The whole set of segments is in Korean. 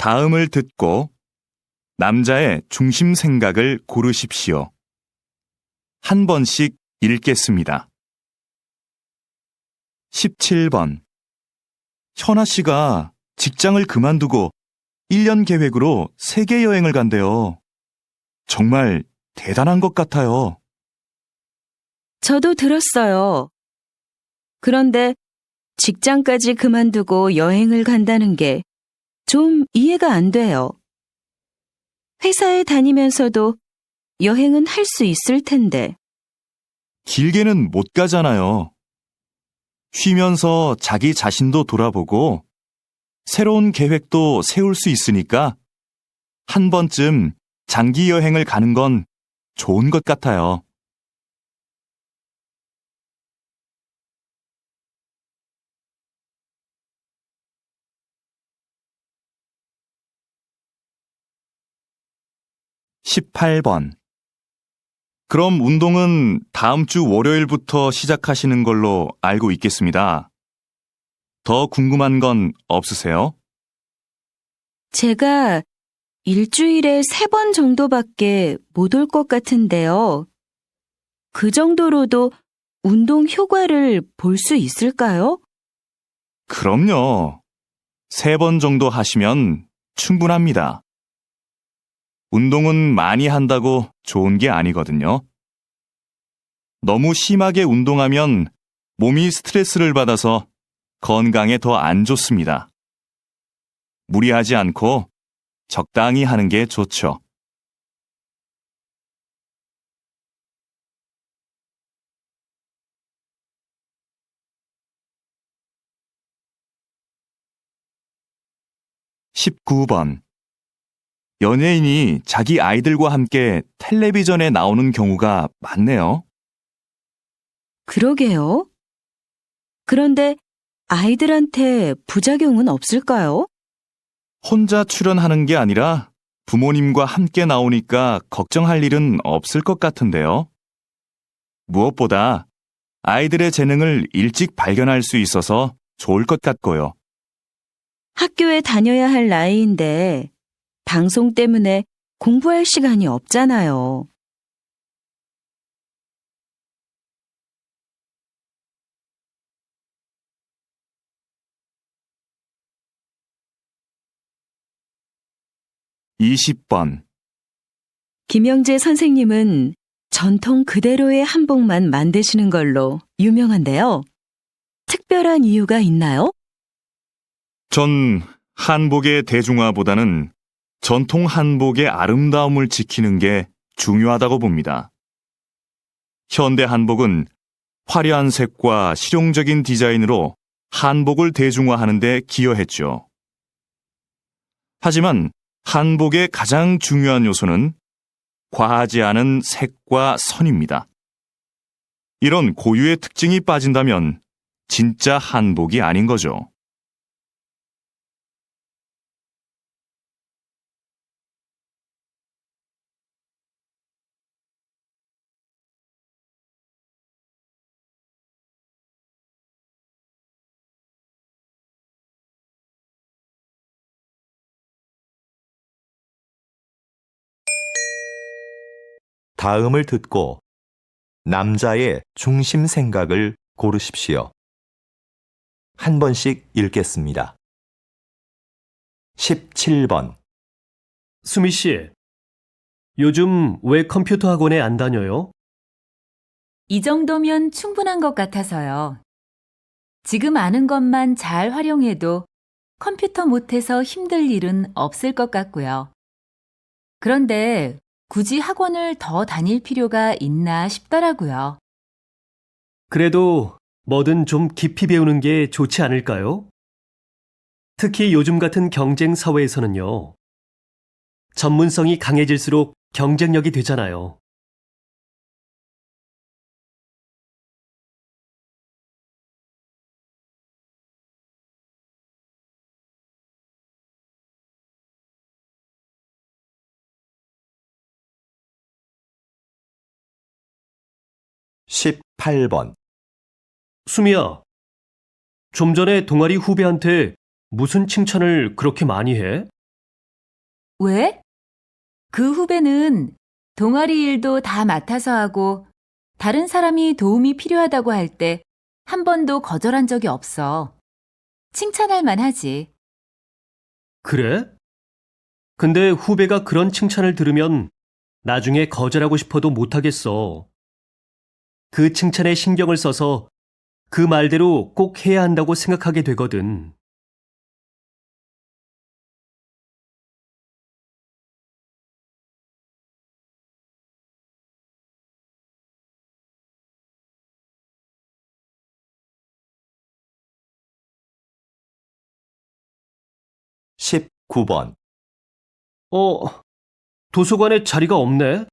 다음을 듣고 남자의 중심 생각을 고르십시오. 한 번씩 읽겠습니다. 17번. 현아 씨가 직장을 그만두고 1년 계획으로 세계 여행을 간대요. 정말 대단한 것 같아요. 저도 들었어요. 그런데 직장까지 그만두고 여행을 간다는 게 좀 이해가 안 돼요. 회사에 다니면서도 여행은 할 수 있을 텐데. 길게는 못 가잖아요. 쉬면서 자기 자신도 돌아보고 새로운 계획도 세울 수 있으니까 한 번쯤 장기 여행을 가는 건 좋은 것 같아요. (18번) 그럼 운동은 다음 주 월요일부터 시작하시는 걸로 알고 있겠습니다. 더 궁금한 건 없으세요? 제가 일주일에 3번 정도밖에 못 올 것 같은데요. 그 정도로도 운동 효과를 볼 수 있을까요? 그럼요. 3번 정도 하시면 충분합니다. 운동은 많이 한다고 좋은 게 아니거든요. 너무 심하게 운동하면 몸이 스트레스를 받아서 건강에 더 안 좋습니다. 무리하지 않고 적당히 하는 게 좋죠. (19번) 연예인이 자기 아이들과 함께 텔레비전에 나오는 경우가 많네요. 그러게요. 그런데 아이들한테 부작용은 없을까요? 혼자 출연하는 게 아니라 부모님과 함께 나오니까 걱정할 일은 없을 것 같은데요. 무엇보다 아이들의 재능을 일찍 발견할 수 있어서 좋을 것 같고요. 학교에 다녀야 할 나이인데 방송 때문에 공부할 시간이 없잖아요. (20번) 김영재 선생님은 전통 그대로의 한복만 만드시는 걸로 유명한데요. 특별한 이유가 있나요? 전 한복의 대중화보다는 전통 한복의 아름다움을 지키는 게 중요하다고 봅니다. 현대 한복은 화려한 색과 실용적인 디자인으로 한복을 대중화하는 데 기여했죠. 하지만 한복의 가장 중요한 요소는 과하지 않은 색과 선입니다. 이런 고유의 특징이 빠진다면 진짜 한복이 아닌 거죠. 다음을 듣고 남자의 중심 생각을 고르십시오. 한 번씩 읽겠습니다. 17번. 수미 씨, 요즘 왜 컴퓨터 학원에 안 다녀요? 이 정도면 충분한 것 같아서요. 지금 아는 것만 잘 활용해도 컴퓨터 못해서 힘들 일은 없을 것 같고요. 그런데 굳이 학원을 더 다닐 필요가 있나 싶더라고요. 그래도 뭐든 좀 깊이 배우는 게 좋지 않을까요? 특히 요즘 같은 경쟁 사회에서는요. 전문성이 강해질수록 경쟁력이 되잖아요. (18번) 수미야, 좀 전에 동아리 후배한테 무슨 칭찬을 그렇게 많이 해? 왜? 그 후배는 동아리 일도 다 맡아서 하고 다른 사람이 도움이 필요하다고 할 때 한 번도 거절한 적이 없어. 칭찬할 만하지. 그래? 근데 후배가 그런 칭찬을 들으면 나중에 거절하고 싶어도 못하겠어. 그 칭찬에 신경을 써서 그 말대로 꼭 해야 한다고 생각하게 되거든. 십구 번 도서관에 자리가 없네.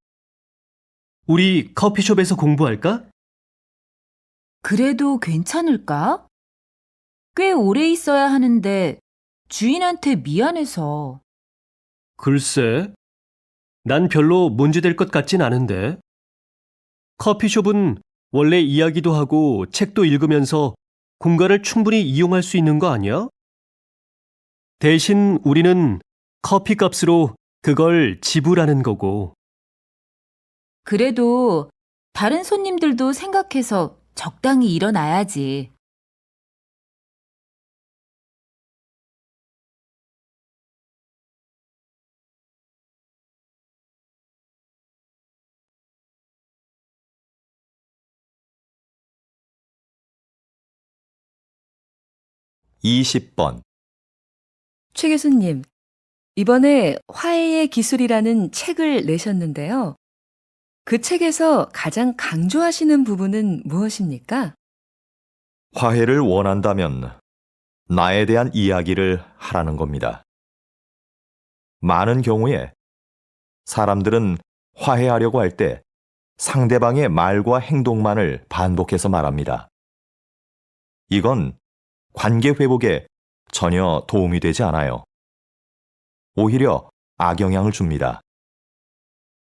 우리 커피숍에서 공부할까? 그래도 괜찮을까? 꽤 오래 있어야 하는데 주인한테 미안해서. 글쎄, 난 별로 문제될 것 같진 않은데. 커피숍은 원래 이야기도 하고 책도 읽으면서 공간을 충분히 이용할 수 있는 거 아니야? 대신 우리는 커피 값으로 그걸 지불하는 거고. 그래도 다른 손님들도 생각해서 적당히 일어나야지. 이십 번 최 교수님, 이번에 화해의 기술이라는 책을 내셨는데요. 그 책에서 가장 강조하시는 부분은 무엇입니까? 화해를 원한다면 나에 대한 이야기를 하라는 겁니다. 많은 경우에 사람들은 화해하려고 할 때 상대방의 말과 행동만을 반복해서 말합니다. 이건 관계 회복에 전혀 도움이 되지 않아요. 오히려 악영향을 줍니다.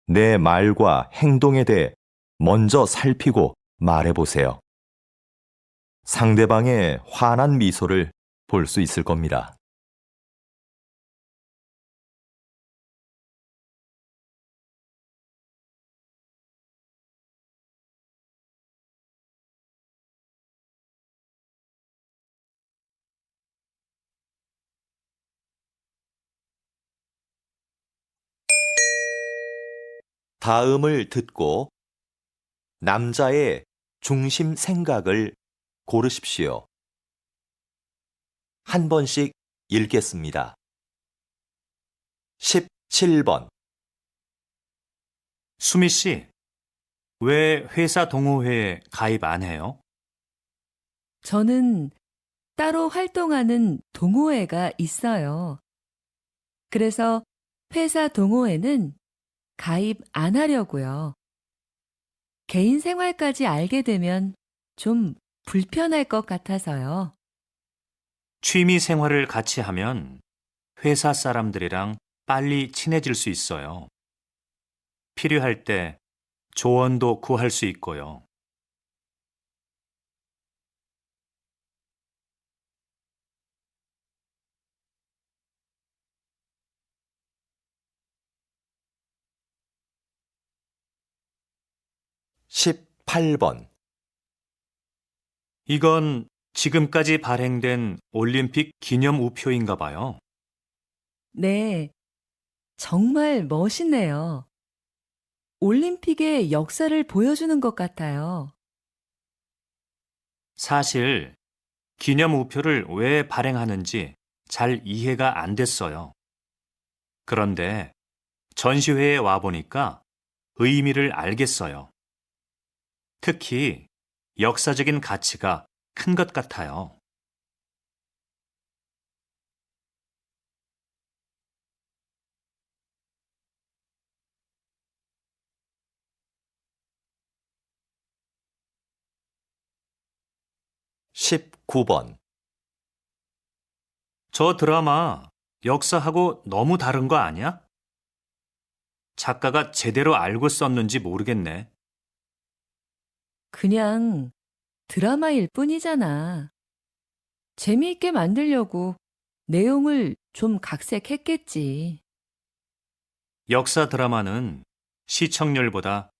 내 말과 행동에 대해 먼저 살피고 말해보세요. 상대방의 환한 미소를 볼 수 있을 겁니다. 다음을 듣고 남자의 중심 생각을 고르십시오. 한 번씩 읽겠습니다. 17번 수미 씨, 왜 회사 동호회에 가입 안 해요? 저는 따로 활동하는 동호회가 있어요. 그래서 회사 동호회는 가입 안 하려고요. 개인 생활까지 알게 되면 좀 불편할 것 같아서요. 취미 생활을 같이 하면 회사 사람들이랑 빨리 친해질 수 있어요. 필요할 때 조언도 구할 수 있고요. 십팔 번 이건 지금까지 발행된 올림픽 기념 우표인가 봐요. 네, 정말 멋있네요. 올림픽의 역사를 보여주는 것 같아요. 사실 기념 우표를 왜 발행하는지 잘 이해가 안 됐어요. 그런데 전시회에 와보니까 의미를 알겠어요. 특히 역사적인 가치가 큰 것 같아요. 십구 번 저 드라마 역사하고 너무 다른 거 아니야? 작가가 제대로 알고 썼는지 모르겠네. 그냥 드라마일 뿐이잖아. 재미있게 만들려고 내용을 좀 각색했겠지. 역사 드라마는 시청률보다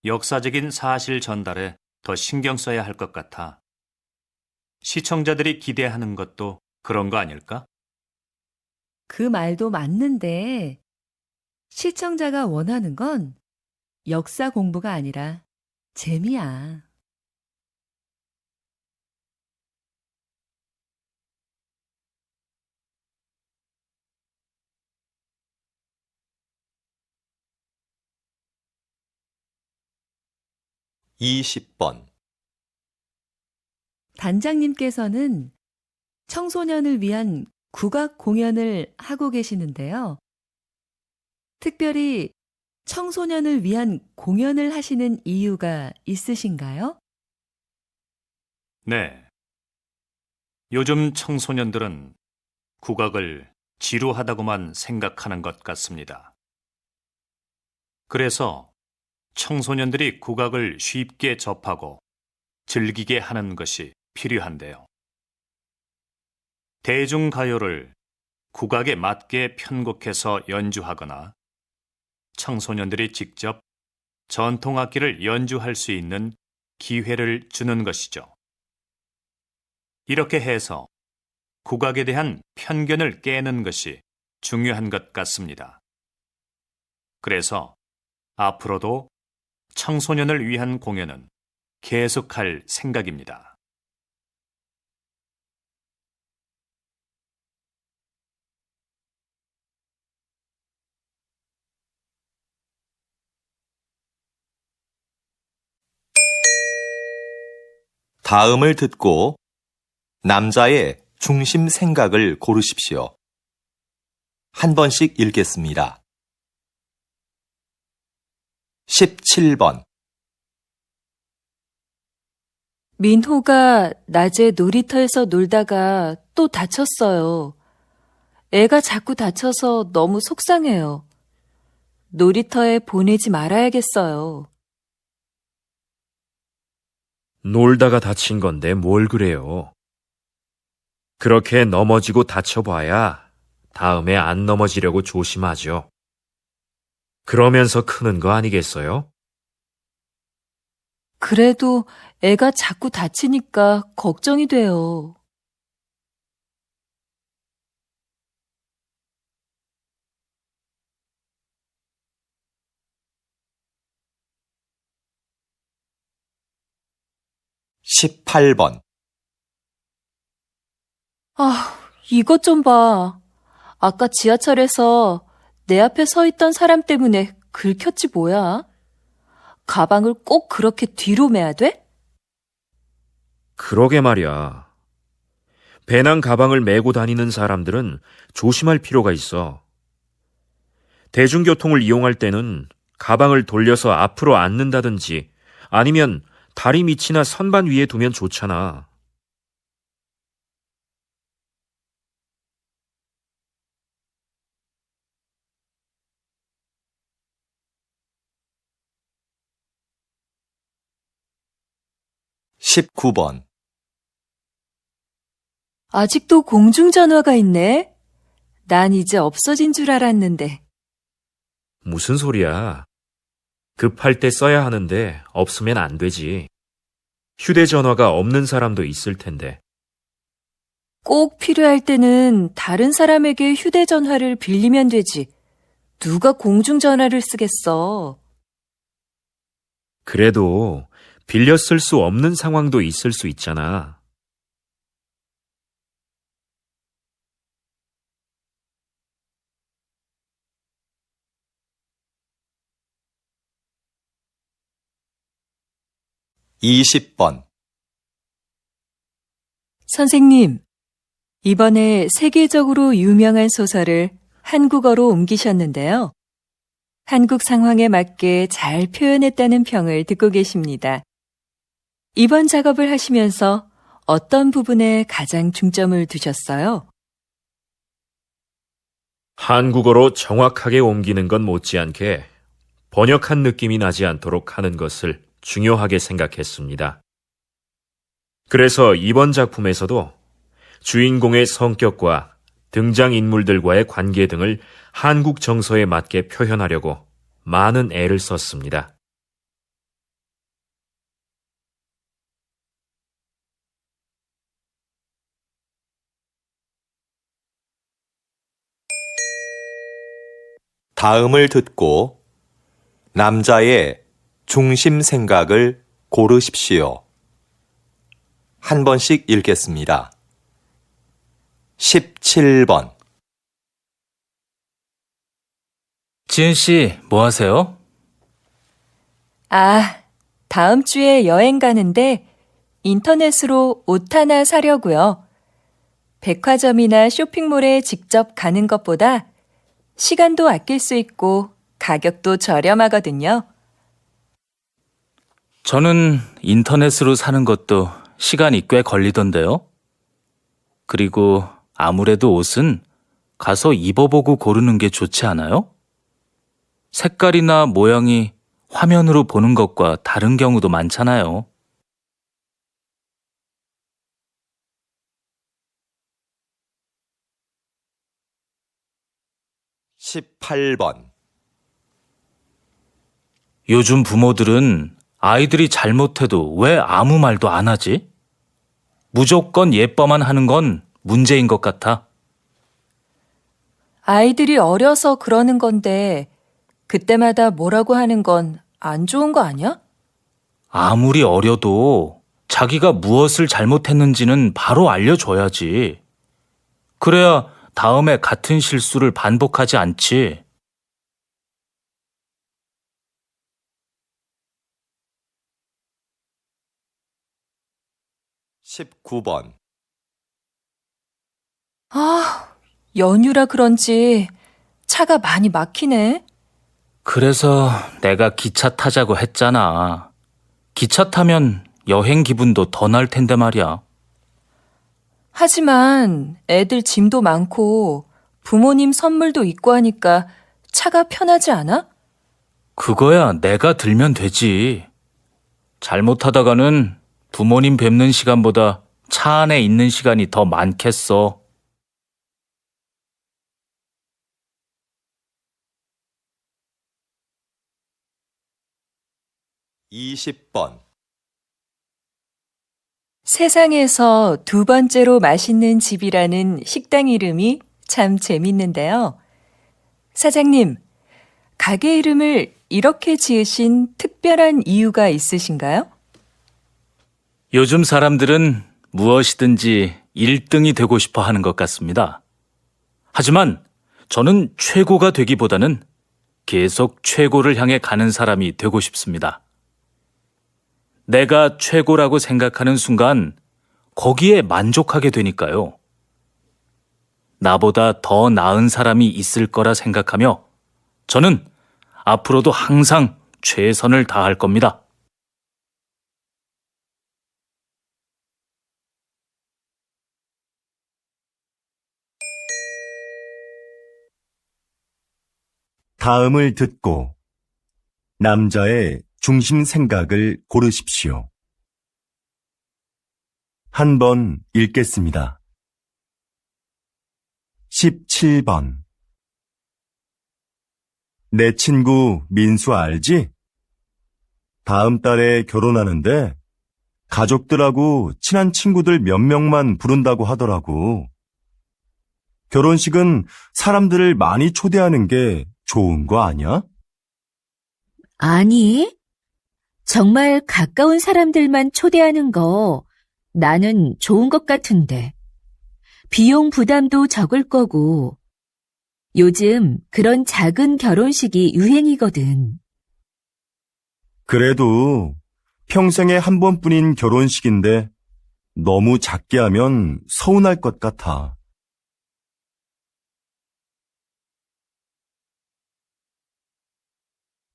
역사적인 사실 전달에 더 신경 써야 할 것 같아. 시청자들이 기대하는 것도 그런 거 아닐까? 그 말도 맞는데 시청자가 원하는 건 역사 공부가 아니라 재미야. 이십 번 단장님께서는 청소년을 위한 국악 공연을 하고 계시는데요. 특별히 청소년을 위한 공연을 하시는 이유가 있으신가요? 네. 요즘 청소년들은 국악을 지루하다고만 생각하는 것 같습니다. 그래서 청소년들이 국악을 쉽게 접하고 즐기게 하는 것이 필요한데요. 대중가요를 국악에 맞게 편곡해서 연주하거나 청소년들이 직접 전통악기를 연주할 수 있는 기회를 주는 것이죠. 이렇게 해서 국악에 대한 편견을 깨는 것이 중요한 것 같습니다. 그래서 앞으로도 청소년을 위한 공연은 계속할 생각입니다. 다음을 듣고 남자의 중심 생각을 고르십시오. 한 번씩 읽겠습니다. 17번 민호가 낮에 놀이터에서 놀다가 또 다쳤어요. 애가 자꾸 다쳐서 너무 속상해요. 놀이터에 보내지 말아야겠어요. 놀다가 다친 건데 뭘 그래요. 그렇게 넘어지고 다쳐봐야 다음에 안 넘어지려고 조심하죠. 그러면서 크는 거 아니겠어요? 그래도 애가 자꾸 다치니까 걱정이 돼요. 십팔 번 아, 이것 좀 봐. 아까 지하철에서 내 앞에 서 있던 사람 때문에 긁혔지 뭐야? 가방을 꼭 그렇게 뒤로 매야 돼? 그러게 말이야. 배낭 가방을 메고 다니는 사람들은 조심할 필요가 있어. 대중교통을 이용할 때는 가방을 돌려서 앞으로 앉는다든지 아니면 다리 밑이나 선반 위에 두면 좋잖아. 십구 번 아직도 공중전화가 있네? 난 이제 없어진 줄 알았는데. 무슨 소리야. 급할 때 써야 하는데 없으면 안 되지. 휴대전화가 없는 사람도 있을 텐데. 꼭 필요할 때는 다른 사람에게 휴대전화를 빌리면 되지. 누가 공중전화를 쓰겠어? 그래도 빌려 쓸 수 없는 상황도 있을 수 있잖아. 이십 번 선생님, 이번에 세계적으로 유명한 소설을 한국어로 옮기셨는데요. 한국 상황에 맞게 잘 표현했다는 평을 듣고 계십니다. 이번 작업을 하시면서 어떤 부분에 가장 중점을 두셨어요? 한국어로 정확하게 옮기는 건 못지않게 번역한 느낌이 나지 않도록 하는 것을 중요하게 생각했습니다. 그래서 이번 작품에서도 주인공의 성격과 등장인물들과의 관계 등을 한국 정서에 맞게 표현하려고 많은 애를 썼습니다. 다음을 듣고 남자의 중심 생각을 고르십시오. 한 번씩 읽겠습니다. 17번. 지은 씨, 뭐 하세요? 아, 다음 주에 여행 가는데 인터넷으로 옷 하나 사려고요. 백화점이나 쇼핑몰에 직접 가는 것보다 시간도 아낄 수 있고 가격도 저렴하거든요. 저는 인터넷으로 사는 것도 시간이 꽤 걸리던데요. 그리고 아무래도 옷은 가서 입어보고 고르는 게 좋지 않아요? 색깔이나 모양이 화면으로 보는 것과 다른 경우도 많잖아요. 18번. 요즘 부모들은 아이들이 잘못해도 왜 아무 말도 안 하지? 무조건 예뻐만 하는 건 문제인 것 같아. 아이들이 어려서 그러는 건데 그때마다 뭐라고 하는 건 안 좋은 거 아니야? 아무리 어려도 자기가 무엇을 잘못했는지는 바로 알려줘야지. 그래야 다음에 같은 실수를 반복하지 않지. 19번. 아, 연휴라 그런지 차가 많이 막히네. 그래서 내가 기차 타자고 했잖아. 기차 타면 여행 기분도 더 날 텐데 말이야. 하지만 애들 짐도 많고 부모님 선물도 있고 하니까 차가 편하지 않아? 그거야 내가 들면 되지. 잘못하다가는 부모님 뵙는 시간보다 차 안에 있는 시간이 더 많겠어. 20번. 세상에서 두 번째로 맛있는 집이라는 식당 이름이 참 재밌는데요. 사장님, 가게 이름을 이렇게 지으신 특별한 이유가 있으신가요? 요즘 사람들은 무엇이든지 1등이 되고 싶어 하는 것 같습니다. 하지만 저는 최고가 되기보다는 계속 최고를 향해 가는 사람이 되고 싶습니다. 내가 최고라고 생각하는 순간 거기에 만족하게 되니까요. 나보다 더 나은 사람이 있을 거라 생각하며 저는 앞으로도 항상 최선을 다할 겁니다. 다음을 듣고 남자의 중심 생각을 고르십시오. 한 번 읽겠습니다. 17번. 내 친구 민수 알지? 다음 달에 결혼하는데 가족들하고 친한 친구들 몇 명만 부른다고 하더라고. 결혼식은 사람들을 많이 초대하는 게 좋은 거 아니야? 아니, 정말 가까운 사람들만 초대하는 거 나는 좋은 것 같은데. 비용 부담도 적을 거고, 요즘 그런 작은 결혼식이 유행이거든. 그래도 평생에 한 번뿐인 결혼식인데 너무 작게 하면 서운할 것 같아.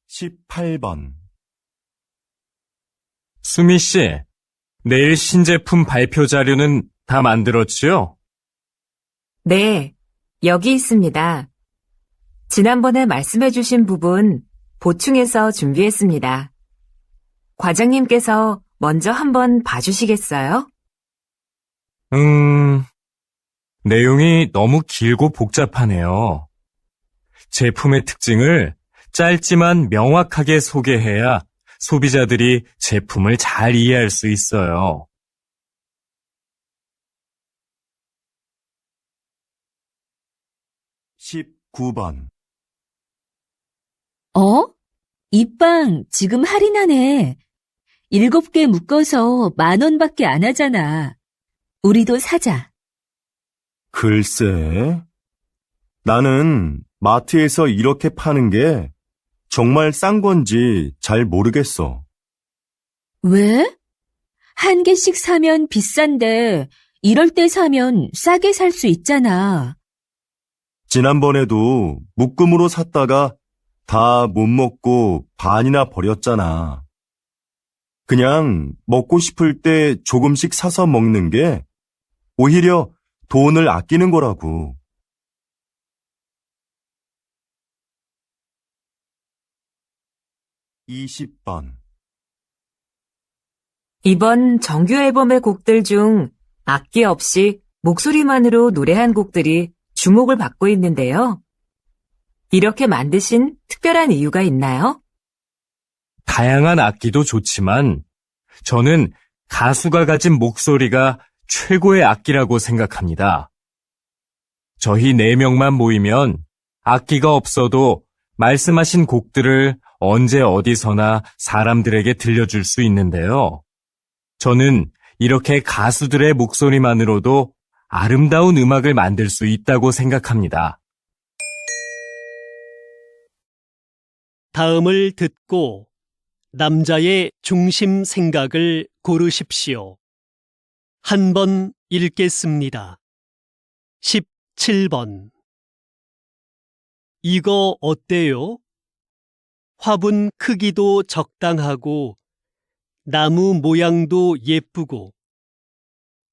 18번. 수미 씨, 내일 신제품 발표 자료는 다 만들었지요? 네, 여기 있습니다. 지난번에 말씀해주신 부분 보충해서 준비했습니다. 과장님께서 먼저 한번 봐주시겠어요? 내용이 너무 길고 복잡하네요. 제품의 특징을 짧지만 명확하게 소개해야 소비자들이 제품을 잘 이해할 수 있어요. 19번. 이 빵 지금 할인하네. 7개 묶어서 10,000원밖에 안 하잖아. 우리도 사자. 글쎄, 나는 마트에서 이렇게 파는 게 정말 싼 건지 잘 모르겠어. 왜? 1개씩 사면 비싼데 이럴 때 사면 싸게 살 수 있잖아. 지난번에도 묶음으로 샀다가 다 못 먹고 반이나 버렸잖아. 그냥 먹고 싶을 때 조금씩 사서 먹는 게 오히려 돈을 아끼는 거라고. 20번. 이번 정규 앨범의 곡들 중 악기 없이 목소리만으로 노래한 곡들이 주목을 받고 있는데요. 이렇게 만드신 특별한 이유가 있나요? 다양한 악기도 좋지만 저는 가수가 가진 목소리가 최고의 악기라고 생각합니다. 저희 4명만 모이면 악기가 없어도 말씀하신 곡들을 언제 어디서나 사람들에게 들려줄 수 있는데요. 저는 이렇게 가수들의 목소리만으로도 아름다운 음악을 만들 수 있다고 생각합니다. 다음을 듣고 남자의 중심 생각을 고르십시오. 한 번 읽겠습니다. 17번. 이거 어때요? 화분 크기도 적당하고 나무 모양도 예쁘고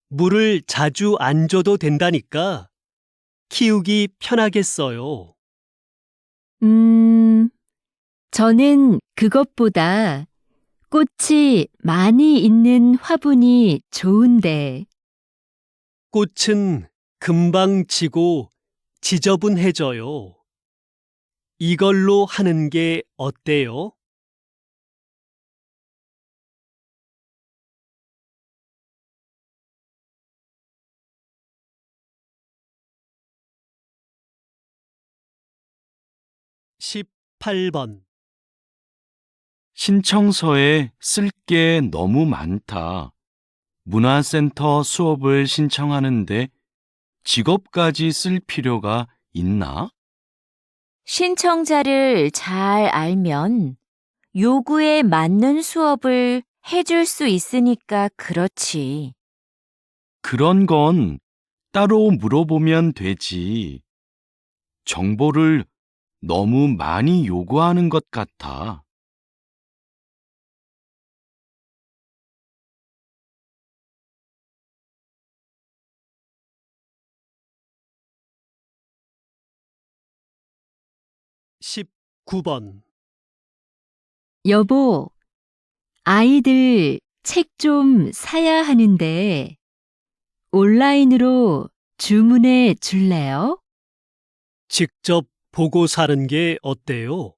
물을 자주 안 줘도 된다니까 키우기 편하겠어요. 저는 그것보다 꽃이 많이 있는 화분이 좋은데. 꽃은 금방 지고 지저분해져요. 이걸로 하는 게 어때요? 18번. 신청서에 쓸 게 너무 많다. 문화센터 수업을 신청하는데 직업까지 쓸 필요가 있나? 신청자를 잘 알면 요구에 맞는 수업을 해줄 수 있으니까 그렇지. 그런 건 따로 물어보면 되지. 정보를 너무 많이 요구하는 것 같아. 19번. 여보, 아이들 책 좀 사야 하는데 온라인으로 주문해 줄래요? 직접 보고 사는 게 어때요?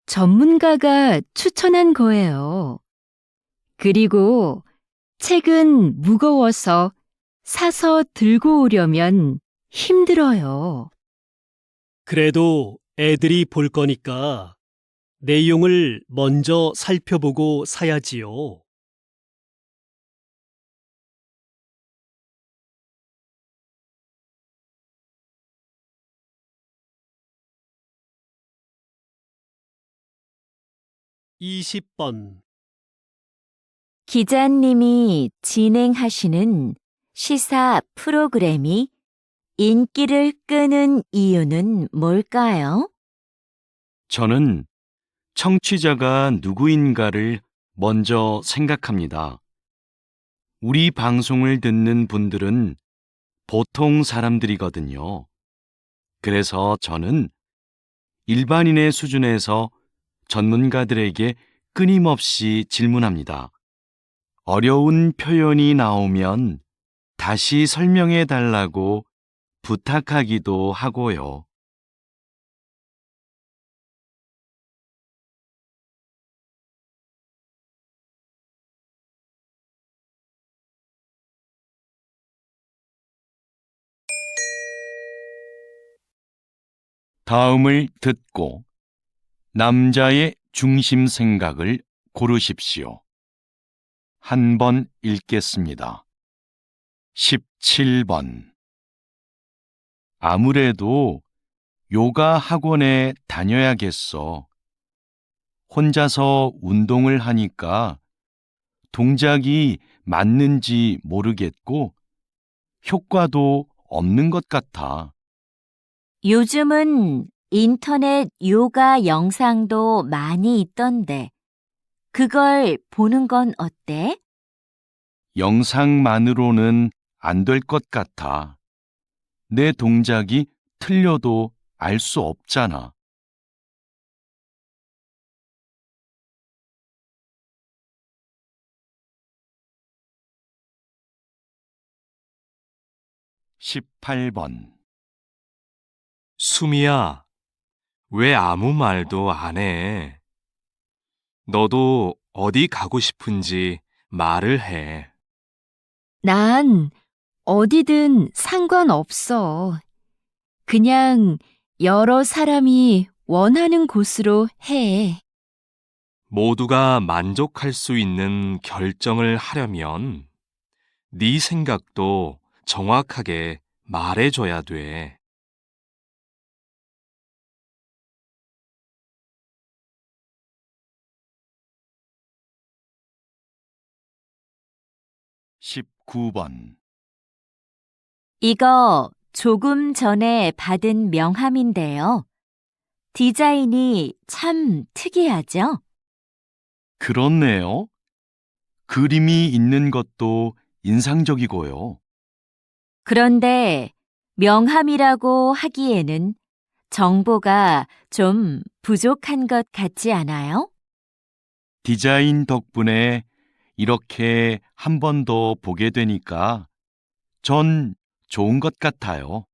전문가가 추천한 거예요. 그리고 책은 무거워서 사서 들고 오려면 힘들어요. 그래도 애들이 볼 거니까 내용을 먼저 살펴보고 사야지요. 20번. 기자님이 진행하시는 시사 프로그램이 인기를 끄는 이유는 뭘까요? 저는 청취자가 누구인가를 먼저 생각합니다. 우리 방송을 듣는 분들은 보통 사람들이거든요. 그래서 저는 일반인의 수준에서 전문가들에게 끊임없이 질문합니다. 어려운 표현이 나오면 다시 설명해 달라고 부탁하기도 하고요. 다음을 듣고 남자의 중심 생각을 고르십시오. 한 번 읽겠습니다. 17번. 아무래도 요가 학원에 다녀야겠어. 혼자서 운동을 하니까 동작이 맞는지 모르겠고 효과도 없는 것 같아. 요즘은 인터넷 요가 영상도 많이 있던데, 그걸 보는 건 어때? 영상만으로는 안 될 것 같아. 내 동작이 틀려도 알 수 없잖아. (18번) 수미야, 왜 아무 말도 안 해? 너도 어디 가고 싶은지 말을 해. 난 어디든 상관없어. 그냥 여러 사람이 원하는 곳으로 해. 모두가 만족할 수 있는 결정을 하려면 네 생각도 정확하게 말해줘야 돼. 19번 이거 조금 전에 받은 명함인데요. 디자인이 참 특이하죠? 그렇네요. 그림이 있는 것도 인상적이고요. 그런데 명함이라고 하기에는 정보가 좀 부족한 것 같지 않아요? 디자인 덕분에 이렇게 한 번 더 보게 되니까 전 좋은 것 같아요.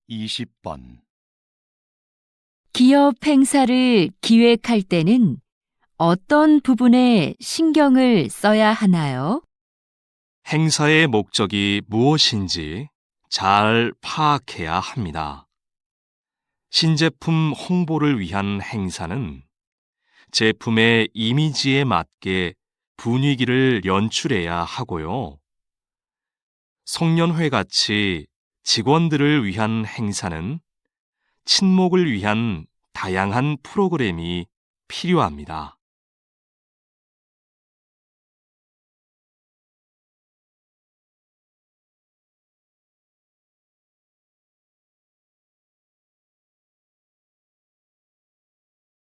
(20번) 기업 행사를 기획할 때는 어떤 부분에 신경을 써야 하나요? 행사의 목적이 무엇인지 잘 파악해야 합니다. 신제품 홍보를 위한 행사는 제품의 이미지에 맞게 분위기를 연출해야 하고요. 송년회 같이 직원들을 위한 행사는 친목을 위한 다양한 프로그램이 필요합니다.